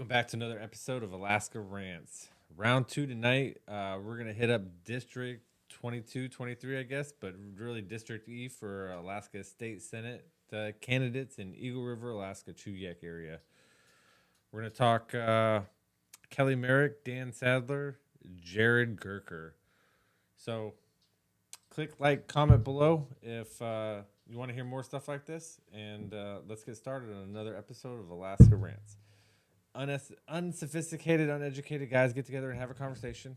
Welcome back to another episode of Alaska Rants. Round two tonight. We're going to hit up District 22, 23, I guess, but really District E for Alaska State Senate candidates in Eagle River, Alaska, Chuyak area. We're going to talk Kelly Merrick, Dan Sadler, Jared Gerker. So click like, comment below if you want to hear more stuff like this. And let's get started on another episode of Alaska Rants. Unsophisticated, uneducated guys get together and have a conversation.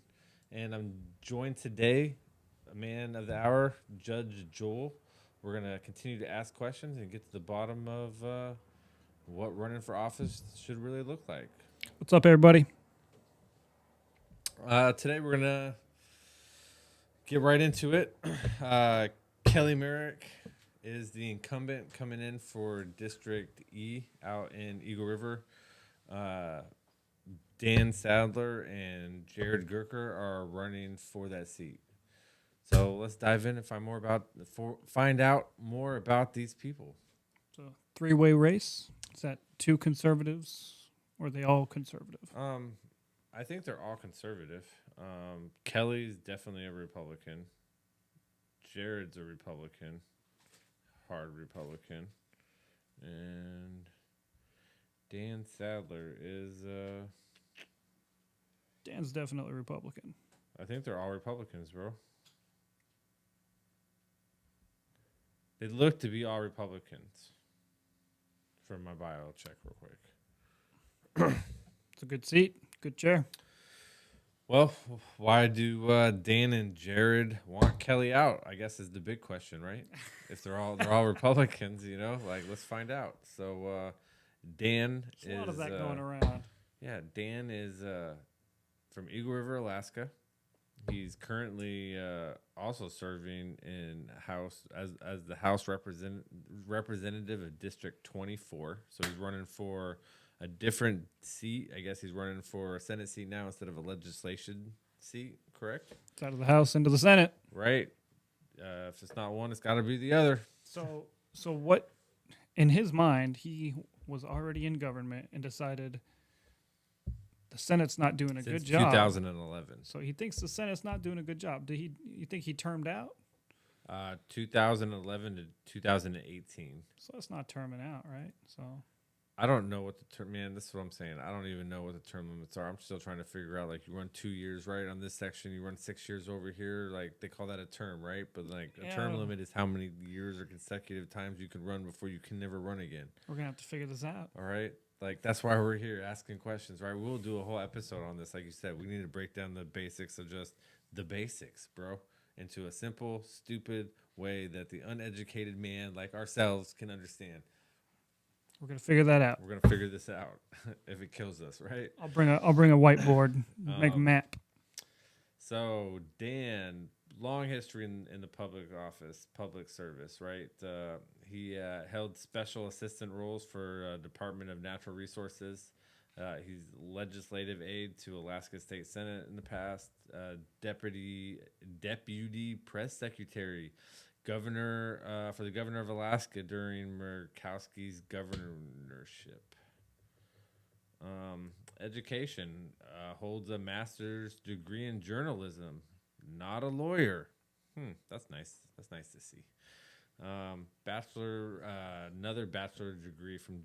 And I'm joined today, a man of the hour, Judge Joel. We're going to continue to ask questions and get to the bottom of what running for office should really look like. What's up, everybody? Today we're going to get right into it. Kelly Merrick is the incumbent coming in for District E out in Eagle River. Dan Sadler and Jared Gerker are running for that seat. So let's dive in and find out more about these people. It's a three-way race. Is that two conservatives, or are they all conservative? I think they're all conservative. Kelly's definitely a Republican. Jared's a Republican, hard Republican, and Dan Sadler is Dan's definitely Republican. I think they're all Republicans, bro. They look to be all Republicans. For my bio, I'll check real quick. It's a good seat, good chair. Well, why do Dan and Jared want Kelly out? I guess is the big question, right? If they're all Republicans, like let's find out. So Dan There's is a lot of that going around. Yeah, Dan is from Eagle River, Alaska. He's currently also serving in House as the House representative of District 24. So he's running for a different seat. I guess he's running for a Senate seat now instead of a legislation seat. Correct? It's out of the House into the Senate. Right. If it's not one, it's got to be the other. So what? In his mind, he was already in government and decided the Senate's not doing a Since good job. 2011. So he thinks the Senate's not doing a good job. You think he termed out? 2011 to 2018. So that's not terming out, right? So I don't know what the term, man, this is what I'm saying. I don't even know what the term limits are. I'm still trying to figure out, like, you run 2 years, right, on this section. You run 6 years over here. Like, they call that a term, right? But, like, a term limit is how many years or consecutive times you can run before you can never run again. we're going to have to figure this out. All right? Like, that's why we're here asking questions, right? We'll do a whole episode on this. Like you said, we need to break down the basics of just the basics, bro, into a simple, stupid way that the uneducated man like ourselves can understand. We're going to figure that out. We're gonna figure this out if it kills us, right? I'll bring a whiteboard, make a map. So Dan, long history in the public service, right? He held special assistant roles for Department of Natural Resources. He's legislative aide to Alaska State Senate in the past. Deputy press secretary. Governor for the governor of Alaska during Murkowski's governorship. Education, holds a master's degree in journalism. Not a lawyer. That's nice. That's nice to see. Another bachelor degree from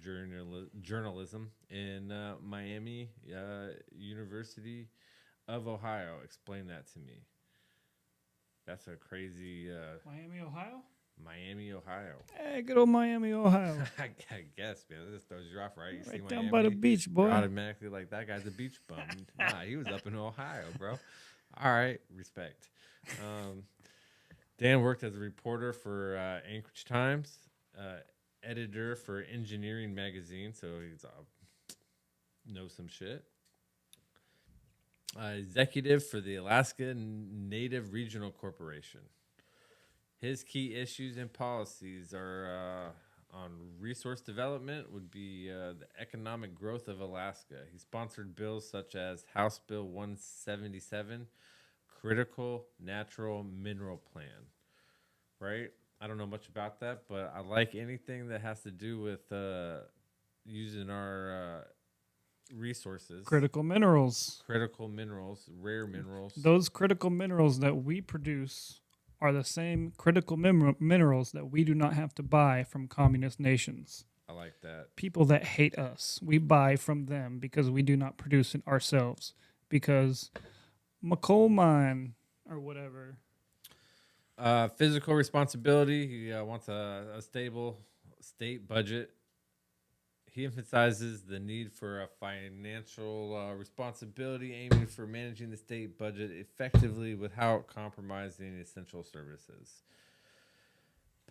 journalism in Miami University of Ohio. Explain that to me. That's a crazy... Miami, Ohio? Miami, Ohio. Hey, good old Miami, Ohio. I guess, man. This throws you off, right? You Right see down Miami, by the beach, boy. you're automatically like, that guy's a beach bum. Nah, he was up in Ohio, bro. All right, respect. Dan worked as a reporter for Anchorage Times, editor for Engineering Magazine, so he's knows some shit. Executive for the Alaska Native Regional Corporation. His key issues and policies are on resource development would be the economic growth of Alaska. He sponsored bills such as House Bill 177, Critical Natural Mineral Plan, right? I don't know much about that, but I like anything that has to do with using our resources, Critical minerals. critical minerals, rare minerals. Those critical minerals that we produce are the same critical minerals that we do not have to buy from communist nations. I like that. People that hate us, we buy from them because we do not produce it ourselves. Because coal mine or whatever. Physical responsibility. He wants a stable state budget. He emphasizes the need for a financial responsibility, aiming for managing the state budget effectively without compromising essential services.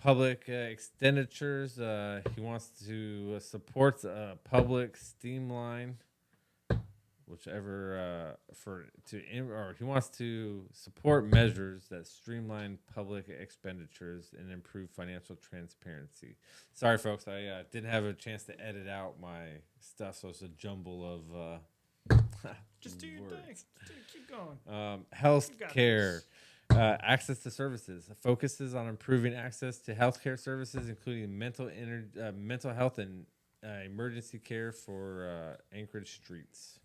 Public expenditures. He wants to support public streamline, whichever or he wants to support measures that streamline public expenditures and improve financial transparency. Sorry, folks, I didn't have a chance to edit out my stuff, so it's a jumble of Just do your words. thing. Keep going. Health got care. Access to services focuses on improving access to healthcare services, including mental health and emergency care for Anchorage streets.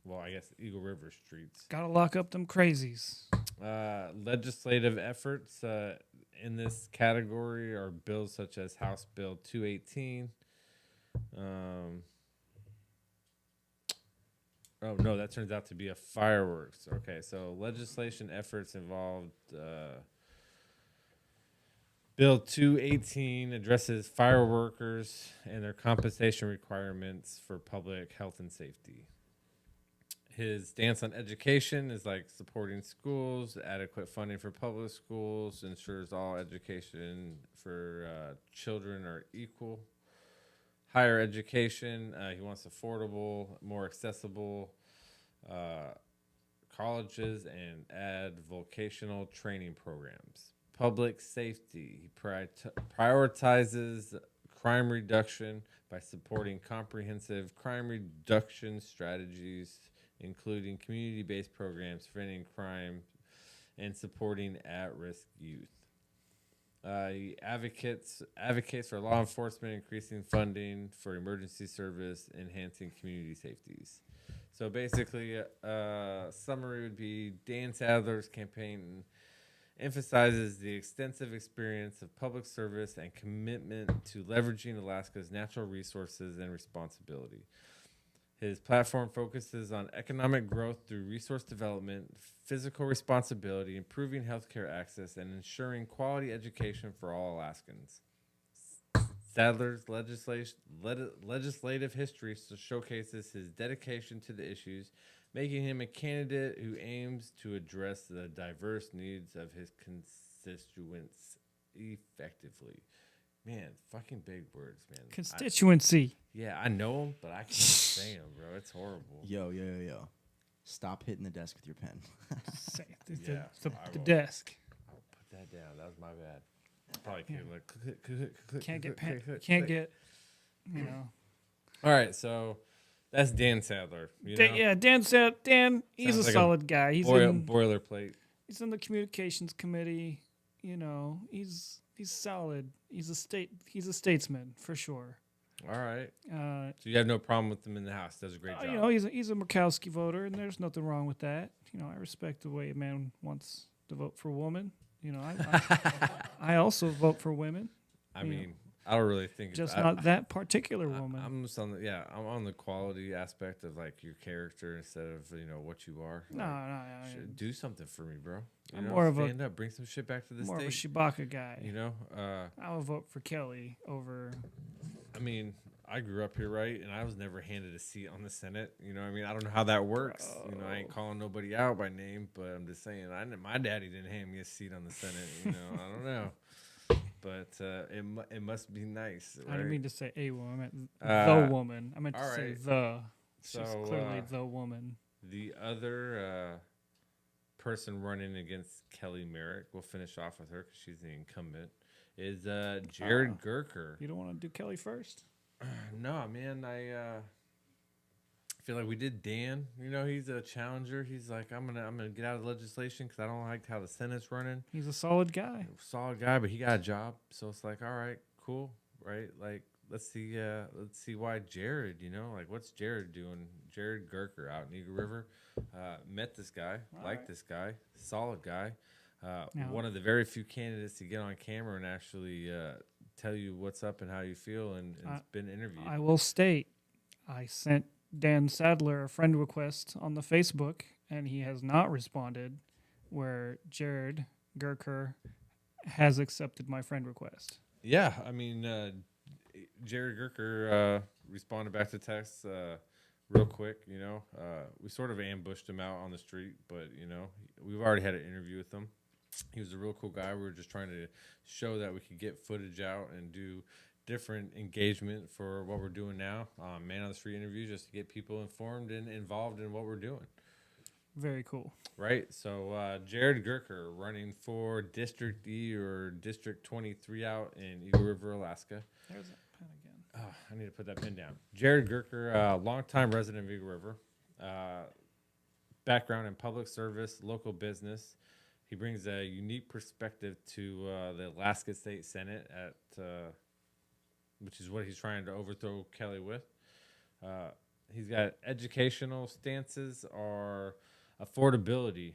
Well, I guess Eagle River streets. Gotta lock up them crazies. Legislative efforts in this category are bills such as House Bill 218. Oh, no, that turns out to be a fireworks. Okay, so legislation efforts involved Bill 218 addresses fireworkers and their compensation requirements for public health and safety. His stance on education is like supporting schools, adequate funding for public schools, ensures all education for children are equal. Higher education, he wants affordable, more accessible colleges and add vocational training programs. Public safety, he prioritizes crime reduction by supporting comprehensive crime reduction strategies, including community-based programs preventing crime and supporting at-risk youth. He advocates for law enforcement, increasing funding for emergency service, enhancing community safeties. So basically, summary would be Dan Sadler's campaign emphasizes the extensive experience of public service and commitment to leveraging Alaska's natural resources and responsibility. His platform focuses on economic growth through resource development, physical responsibility, improving healthcare access, and ensuring quality education for all Alaskans. Sadler's legislative history showcases his dedication to the issues, making him a candidate who aims to address the diverse needs of his constituents effectively. Man, fucking big words, man. Constituency. I know them, but I can't say them, bro. It's horrible. Yo. Stop hitting the desk with your pen. Say it. Yeah, The desk. I'll put that down. That was my bad. Probably can't like Can't get. You know. All right, so that's Dan Sadler. You know? Dan said he's Sounds a like solid guy. He's boilerplate. he's in the communications committee. You know, he's solid. He's a statesman for sure. All right. So you have no problem with him in the House. Does a great job. You know, he's a Murkowski voter, and there's nothing wrong with that. You know, I respect the way a man wants to vote for a woman. You know, I also vote for women. I mean, I don't really think just not that particular woman. I'm just on I'm on the quality aspect of like your character instead of what you are. No, do something for me, bro. I'm more of stand up, bring some shit back to the more state. of a Chewbacca guy. You know, I would vote for Kelly over. I mean, I grew up here, right? And I was never handed a seat on the Senate. You know what I mean? I don't know how that works. You know, I ain't calling nobody out by name, but I'm just saying, my daddy didn't hand me a seat on the Senate. You know, I don't know. But it must be nice. Right? I didn't mean to say a woman. I meant the woman. I meant to say right. the. She's So, clearly the woman. The other person running against Kelly Merrick, we'll finish off with her because she's the incumbent, is Jared Gerker. You don't want to do Kelly first? No, man. I feel like we did Dan. You know, he's a challenger. He's like, I'm gonna get out of legislation because I don't like how the Senate's running. He's a solid guy. Solid guy, but he got a job, so it's like, all right, cool, right? Like, let's see why Jared. Like what's Jared doing? Jared Gerker out in Eagle River. Met this guy, liked this guy, solid guy. Now- One of the very few candidates to get on camera and actually tell you what's up and how you feel, and it's been interviewed. I will state, I sent Dan Sadler a friend request on the Facebook, and he has not responded. Where Jared Gerker has accepted my friend request. Yeah, I mean, Jared Gerker responded back to text real quick. We sort of ambushed him out on the street, but we've already had an interview with him. He was a real cool guy. We were just trying to show that we could get footage out and do different engagement for what we're doing now, man on the street interviews, just to get people informed and involved in what we're doing. Very cool. Right. So Jared Gerker running for District E or District 23 out in Eagle River, Alaska. There's that pen again. I need to put that pen down. Jared Gerker, longtime resident of Eagle River, background in public service, local business. He brings a unique perspective to the Alaska State Senate, which is what he's trying to overthrow Kelly with. He's got educational stances are affordability.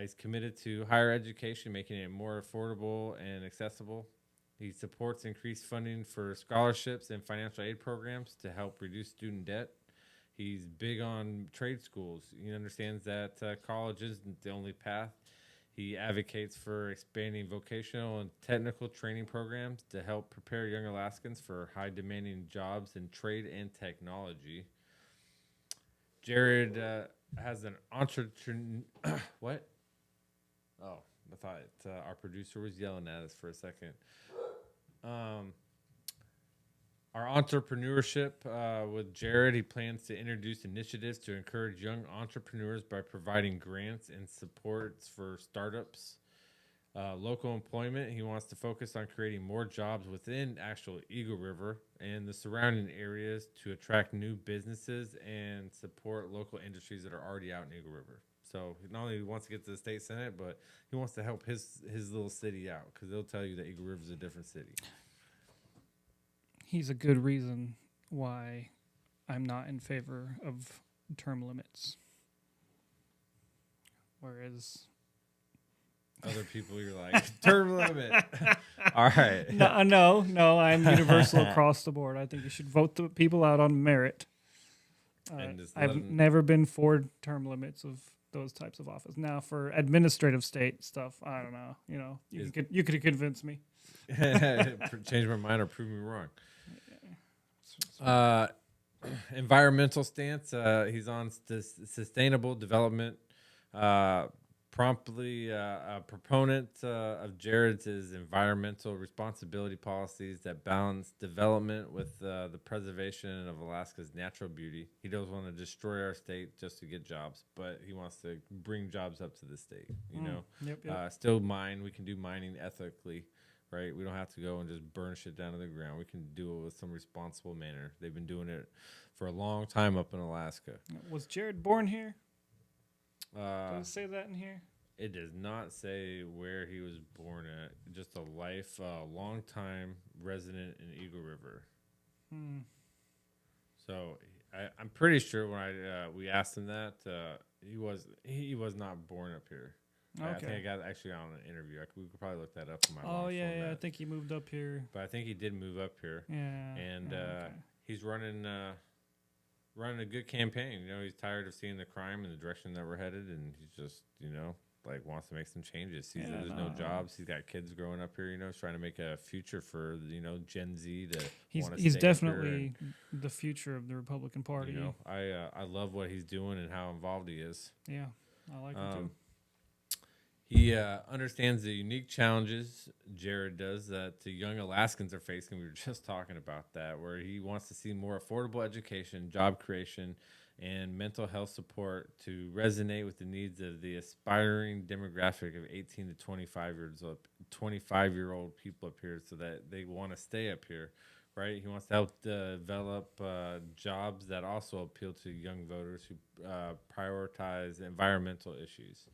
He's committed to higher education, making it more affordable and accessible. He supports increased funding for scholarships and financial aid programs to help reduce student debt. He's big on trade schools. He understands that college isn't the only path. He advocates for expanding vocational and technical training programs to help prepare young Alaskans for high-demanding jobs in trade and technology. Jared has an entrepreneur. What? Oh, I thought our producer was yelling at us for a second. Our entrepreneurship with Jared, he plans to introduce initiatives to encourage young entrepreneurs by providing grants and supports for startups. Local employment, he wants to focus on creating more jobs within actual Eagle River and the surrounding areas to attract new businesses and support local industries that are already out in Eagle River. So not only wants to get to the state senate, but he wants to help his little city out, because they'll tell you that Eagle River is a different city. He's a good reason why I'm not in favor of term limits. Whereas Other people, you're like, term limit. All right. no, I'm universal across the board. I think you should vote the people out on merit. And just let I've 'em- never been for term limits of those types of office. Now, for administrative state stuff, I don't know. You could convince me. Change my mind or prove me wrong. Environmental stance. He's on sustainable development. Promptly a proponent of Jared's environmental responsibility policies that balance development with the preservation of Alaska's natural beauty. He doesn't want to destroy our state just to get jobs, but he wants to bring jobs up to the state. Yep. Still mine. We can do mining ethically. Right, we don't have to go and just burn shit down to the ground. We can do it with some responsible manner. They've been doing it for a long time up in Alaska. Was Jared born here? Uh, Does it say that in here? It does not say where he was born at. Just a long time resident in Eagle River. So I'm pretty sure when we asked him that he was not born up here. Okay. I think I got actually on an interview. We could probably look that up on my. Oh long yeah, format. I think he moved up here. But I think he did move up here. Yeah. And okay. he's running a good campaign. He's tired of seeing the crime and the direction that we're headed, and he's just wants to make some changes. Sees that there's no jobs. He's got kids growing up here. He's trying to make a future for Gen Z to. He's definitely the future of the Republican Party. I love what he's doing and how involved he is. Yeah, I like him too. He understands the unique challenges, Jared does, that the young Alaskans are facing. We were just talking about that, where he wants to see more affordable education, job creation, and mental health support to resonate with the needs of the aspiring demographic of 18 to 25-year-old people up here, so that they want to stay up here, right? He wants to help develop jobs that also appeal to young voters who prioritize environmental issues.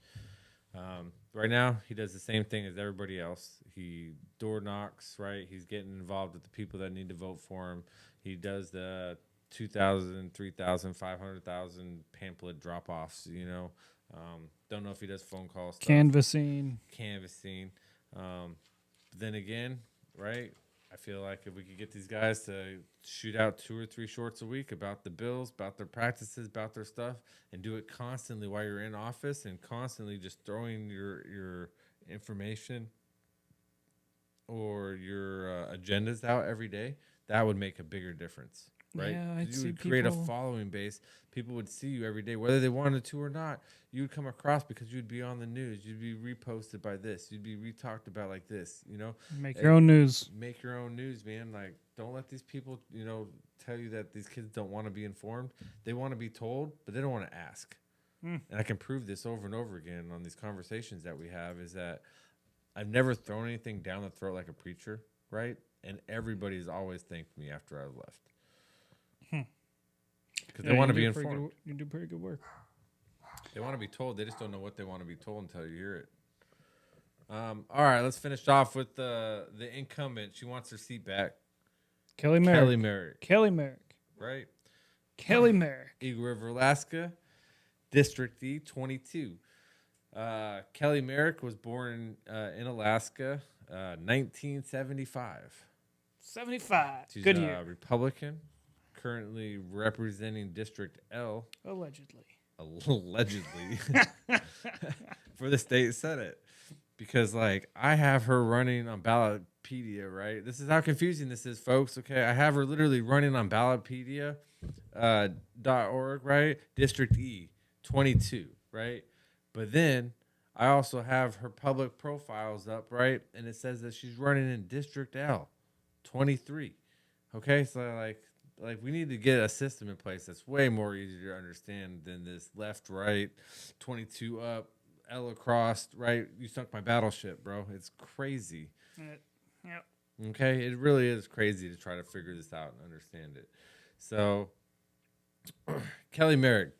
Right now, he does the same thing as everybody else. He door knocks, right? He's getting involved with the people that need to vote for him. He does the 2,000, 3,000, 500,000 pamphlet drop offs, Don't know if he does phone call stuff. Canvassing. But then again, right? I feel like if we could get these guys to shoot out 2 or 3 shorts a week about the bills, about their practices, about their stuff, and do it constantly while you're in office and constantly just throwing your information or your agendas out every day, that would make a bigger difference. Right? Yeah, I'd You see would create a people- following base. People would see you every day, whether they wanted to or not. You would come across because you'd be on the news. You'd be reposted by this. You'd be re-talked about like this. Make your own news. Make your own news, man. Like, don't let these people, tell you that these kids don't want to be informed. They want to be told, but they don't want to ask. And I can prove this over and over again on these conversations that we have. Is that I've never thrown anything down the throat like a preacher, right? And everybody's always thanked me after I've left. Because they want to be informed. You do pretty good work. They want to be told. They just don't know what they want to be told until you hear it. All right, let's finish off with the incumbent. She wants her seat back. Kelly Merrick. Kelly Merrick, right? Kelly Merrick. Eagle River, Alaska, District E, 22. Kelly Merrick was born in Alaska, 1975. 75. She's Good a year. Republican, currently representing District L. Allegedly. Allegedly. For the state senate. Because, I have her running on Ballotpedia, right? This is how confusing this is, folks, okay? I have her literally running on Ballotpedia .org, right? District E, 22, right? But then I also have her public profiles up, right? And it says that she's running in District L, 23. Okay, so we need to get a system in place that's way more easier to understand than this left, right, 22 up, L across, right? You sunk my battleship, bro. It's crazy. Yep. Okay, it really is crazy to try to figure this out and understand it. So, Kelly Merrick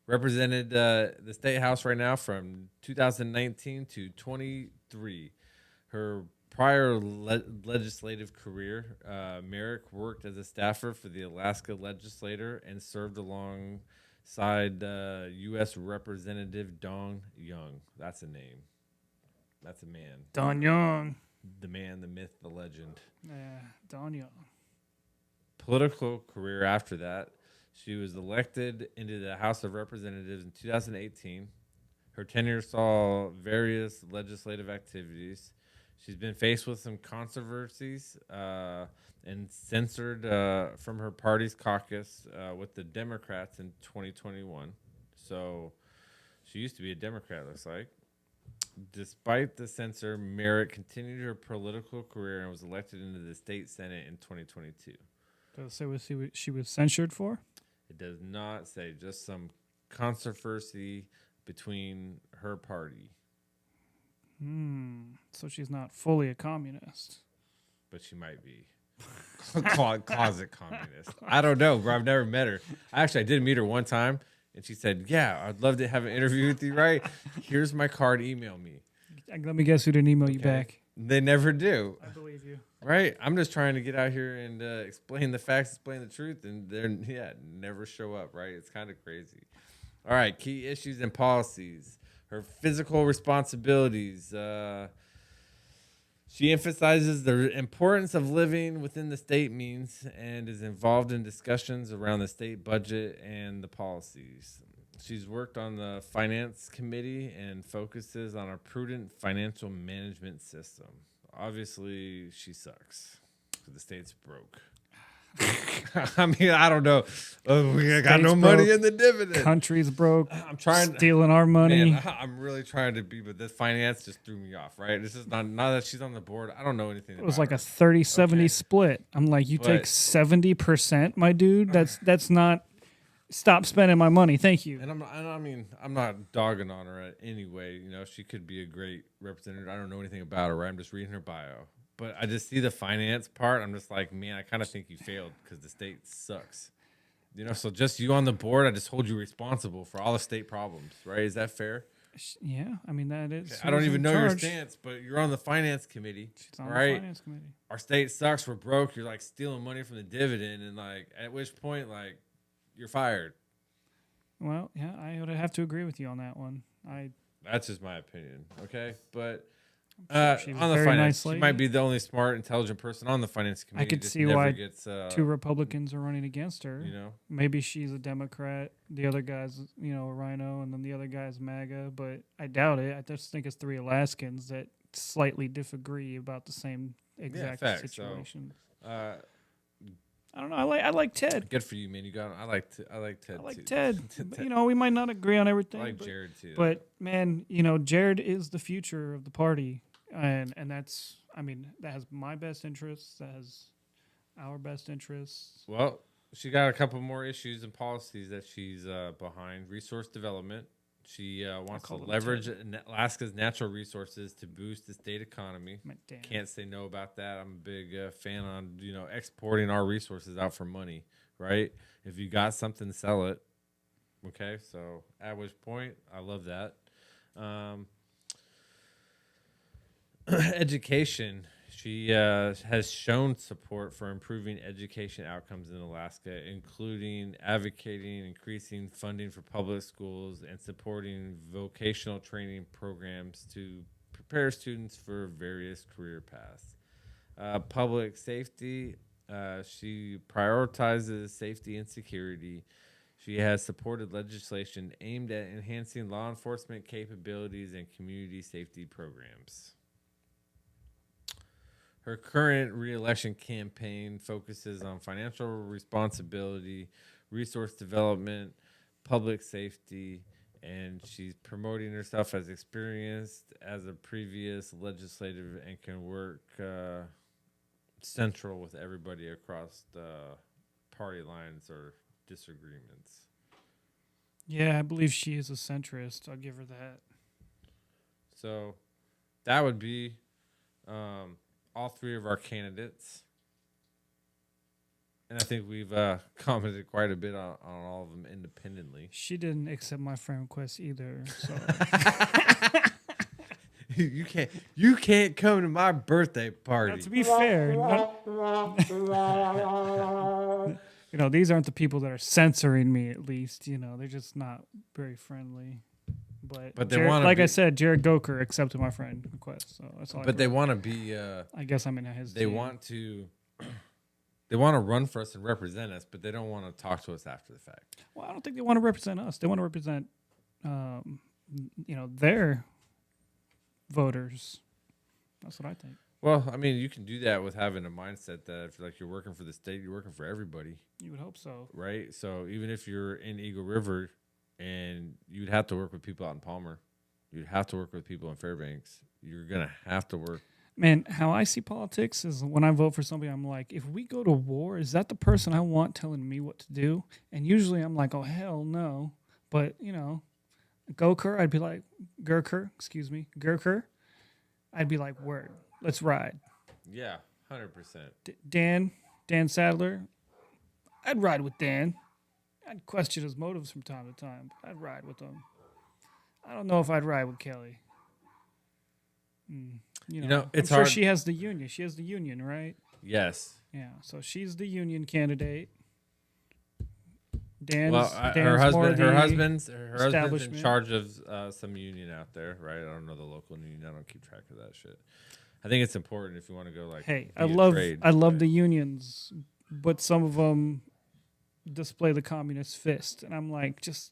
represented the state house right now from 2019 to 23. Her prior legislative career, Merrick worked as a staffer for the Alaska legislature and served alongside U.S. Representative Don Young. That's a name. That's a man. Don Young. The man, the myth, the legend. Yeah, Don Young. Political career after that, she was elected into the House of Representatives in 2018. Her tenure saw various legislative activities. She's been faced with some controversies and censored from her party's caucus with the Democrats in 2021. So she used to be a Democrat, looks like. Despite the censor, Merritt continued her political career and was elected into the state senate in 2022. Does it say what she was censured for? It does not say, just some controversy between her party. So she's not fully a communist. But she might be. Closet communist. I don't know, bro. I've never met her. I did meet her one time, and she said, yeah, I'd love to have an interview with you, right? Here's my card. Email me. Let me guess who didn't email you back. They never do. I believe you. Right? I'm just trying to get out here and explain the facts, explain the truth, and they're, never show up, right? It's kind of crazy. All right, key issues and policies. Her physical responsibilities. She emphasizes the importance of living within the state means and is involved in discussions around the state budget and the policies. She's worked on the finance committee and focuses on a prudent financial management system. Obviously, she sucks. The state's broke. I mean, I don't know. We got no money in the dividend. Country's broke. I'm trying stealing our money. Man, I'm really trying to be, but this finance just threw me off. Right? This is not that she's on the board. I don't know anything. It was like a 30-70 split. I'm like, you take 70%, my dude. That's not. Stop spending my money. Thank you. And I'm not dogging on her anyway. She could be a great representative. I don't know anything about her. Right? I'm just reading her bio. But I just see the finance part. I'm just like, man, I kind of think you failed because the state sucks. So just you on the board, I just hold you responsible for all the state problems, right? Is that fair? Yeah, I mean that is. I don't who's even in know your charge. stance, but you're on the finance committee. She's on right? the finance committee. Our state sucks. We're broke. You're like stealing money from the dividend, and like at which point, like you're fired. Well, yeah, I would have to agree with you on that one. That's just my opinion. Okay, but I'm sure she's on a the very finance, nice she lady. might be the only smart, intelligent person on the finance committee. could just see never why gets, two Republicans are running against her. You know, Maybe she's a Democrat, the other guy's, a Rhino, and then the other guy's MAGA, but I doubt it. I just think it's three Alaskans that slightly disagree about the same exact facts. situation. So, I don't know. I like Ted. good for you, man. You got. I like Ted. I like too. Ted. But, we might not agree on everything. I like but, Jared too. But man, Jared is the future of the party, and that's. I mean, that has my best interests. That has our best interests. Well, she got a couple more issues and policies that she's behind. Resource development. She wants to leverage Alaska's natural resources to boost the state economy. Can't say no about that. I'm a big fan on exporting our resources out for money, right? If you got something, sell it. Okay, so at which point, I love that. Education. She has shown support for improving education outcomes in Alaska, including advocating increasing funding for public schools and supporting vocational training programs to prepare students for various career paths. Public safety. She prioritizes safety and security. She has supported legislation aimed at enhancing law enforcement capabilities and community safety programs. Her current re-election campaign focuses on financial responsibility, resource development, public safety, and she's promoting herself as experienced as a previous legislative and can work central with everybody across the party lines or disagreements. Yeah, I believe she is a centrist. I'll give her that. So that would be all three of our candidates. And I think we've commented quite a bit on all of them independently. She didn't accept my friend request either. So you can't come to my birthday party. now, to be fair, these aren't the people that are censoring me. At least they're just not very friendly. But they want, like I said, Jared Goker accepted my friend request. So that's all. But they want to be. I guess I'm in his. They want to. They want to run for us and represent us, but they don't want to talk to us after the fact. Well, I don't think they want to represent us. They want to represent, their voters. That's what I think. Well, I mean, you can do that with having a mindset that if you're working for the state, you're working for everybody. You would hope so, right? So even if you're in Eagle River, and you'd have to work with people out in Palmer, you'd have to work with people in Fairbanks. You're gonna have to work. Man, how I see politics is when I vote for somebody, I'm like, if we go to war, is that the person I want telling me what to do? And usually I'm like, oh, hell no. But, Gurker, I'd be like, Gurker, I'd be like, word, let's ride. Yeah, 100%. Dan Sadler, I'd ride with Dan. I'd question his motives from time to time. But I'd ride with him. I don't know if I'd ride with Kelly. It's I'm sure hard. she has the union. She has the union, right? Yes. Yeah, so she's the union candidate. Dan's her husband's in charge of some union out there, right? I don't know the local union. I don't keep track of that shit. I think it's important if you want to go like. Hey, I love the unions, but some of them display the communist fist, and I'm like, just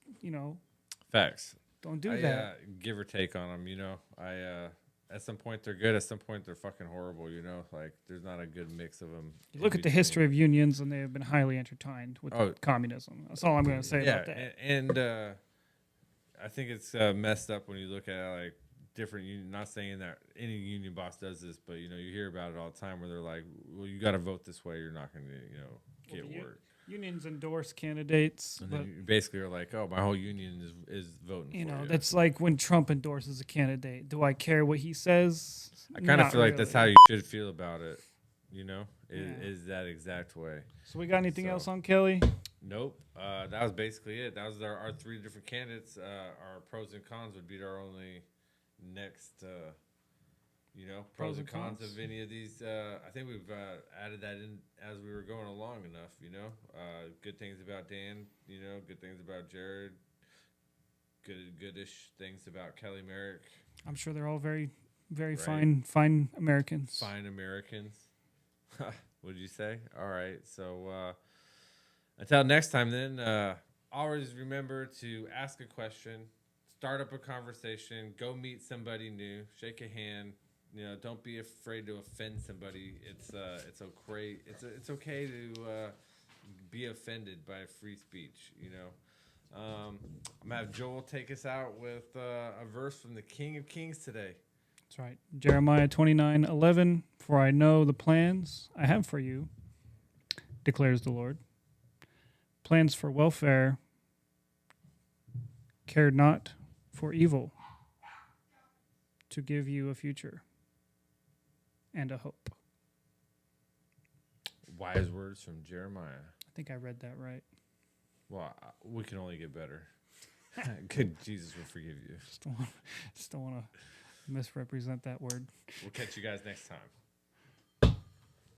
facts. Don't do that. Give or take on them, at some point they're good, at some point they're fucking horrible. Like there's not a good mix of them. You look at the history of unions, and they have been highly intertwined with communism. That's all I'm going to say about that. And I think it's messed up when you look at like different union. Not saying that any union boss does this, but you hear about it all the time where they're like, well, you got to vote this way, you're not going to get work. Unions endorse candidates. And then you basically are like, oh, my whole union is voting for you. That's like when Trump endorses a candidate. Do I care what he says? I kind of feel like that's how you should feel about it. Is that exact way. So we got anything else on Kelly? Nope. That was basically it. That was our three different candidates. Our pros and cons would be our only next, pros and cons of any of these. I think we've added that in as we were going along enough, good things about Dan, good things about Jared, goodish things about Kelly Merrick. I'm sure they're all very, very Right. fine Americans. Fine Americans. What'd you say? All right. So until next time, then, always remember to ask a question, start up a conversation, go meet somebody new, shake a hand. Don't be afraid to offend somebody. It's okay to be offended by free speech. I'm gonna have Joel take us out with a verse from the King of Kings today. That's right. Jeremiah 29:11. For I know the plans I have for you, declares the Lord. Plans for welfare, care not for evil, to give you a future and a hope. Wise words from Jeremiah. I think I read that right. Well, we can only get better. Good Jesus will forgive you. Just don't want to misrepresent that word. We'll catch you guys next time.